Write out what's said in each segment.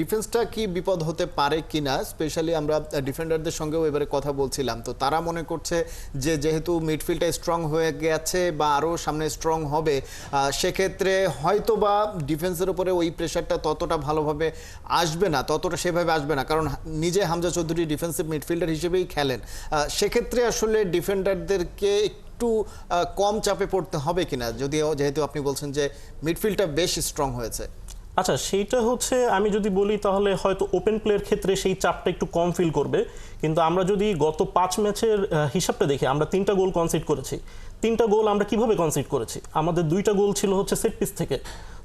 ডিফেন্সটা কি বিপদ হতে পারে কিনা, স্পেশালি আমরা ডিফেন্ডারদের সঙ্গেও এবারে কথা বলছিলাম, তো তারা মনে করছে যে যেহেতু মিডফিল্ডটা স্ট্রং হয়ে গেছে বা আরও সামনে স্ট্রং হবে, সেক্ষেত্রে হয়তো বা ডিফেন্সের উপরে ওই প্রেশারটা ততটা ভালোভাবে আসবে না, ততটা সেভাবে আসবে না, কারণ নিজে হামজা চৌধুরী ডিফেন্সিভ মিডফিল্ডার হিসেবেই খেলেন। সেক্ষেত্রে আসলে ডিফেন্ডারদেরকে একটু কম চাপে পড়তে হবে কিনা, যদিও যেহেতু আপনি বলছেন যে মিডফিল্ডটা বেশ স্ট্রং হয়েছে। আচ্ছা, সেইটা হচ্ছে আমি যদি বলি তাহলে হয়তো ওপেন প্লের ক্ষেত্রে সেই চাপটা একটু কম ফিল করবে, কিন্তু আমরা যদি গত 5 ম্যাচের হিসাবটা দেখি, আমরা 3টা গোল কনসিড করেছি। 3টা গোল আমরা কিভাবে কনসিড করেছি? আমাদের 2টা গোল ছিল হচ্ছে সেট পিস থেকে,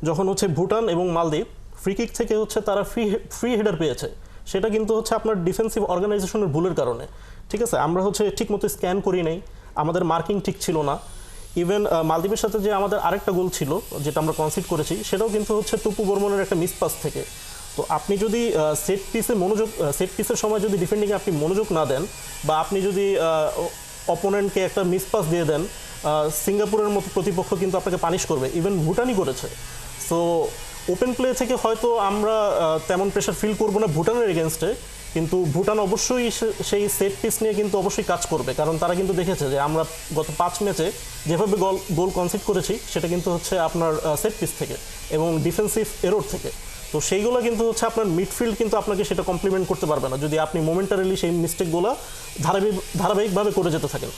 যখন হচ্ছে ভুটান এবং মালদ্বীপ ফ্রি কিক থেকে হচ্ছে তারা ফ্রি হেডার পেয়েছে, সেটা কিন্তু হচ্ছে আপনার ডিফেন্সিভ অর্গানাইজেশনের ভুলের কারণে। ঠিক আছে, আমরা হচ্ছে ঠিকমতো স্ক্যান করি নাই, আমাদের মার্কিং ঠিক ছিল না। ইভেন মালদ্বীপের সাথে যে আমাদের আরেকটা গোল ছিল যেটা আমরা কনসিড করেছি, সেটাও কিন্তু হচ্ছে টুপু বর্মনের একটা মিসপাস থেকে। তো আপনি যদি সেট পিসের সময় যদি ডিফেন্ডিংয়ে আপনি মনোযোগ না দেন, বা আপনি যদি অপোনেন্টকে একটা মিসপাস দিয়ে দেন, সিঙ্গাপুরের মতো প্রতিপক্ষ কিন্তু আপনাকে পানিশ করবে, ইভেন ভুটানই করেছে। সো ওপেন প্লে থেকে হয়তো আমরা তেমন প্রেশার ফিল করবো না ভুটানের এগেনস্টে, কিন্তু ভুটান অবশ্যই সেই সেট পিস নিয়ে কিন্তু অবশ্যই কাজ করবে, কারণ তারা কিন্তু দেখেছে যে আমরা গত 5 ম্যাচে যেভাবে গোল কনসিড করেছি সেটা কিন্তু হচ্ছে আপনার সেট পিস থেকে এবং ডিফেন্সিভ এরর থেকে। তো সেইগুলো কিন্তু হচ্ছে আপনার মিডফিল্ড কিন্তু আপনাকে সেটা কমপ্লিমেন্ট করতে পারবে না যদি আপনি মোমেন্টারিলি সেই মিস্টেকগুলো ধারাবাহিকভাবে করে যেতে থাকেন।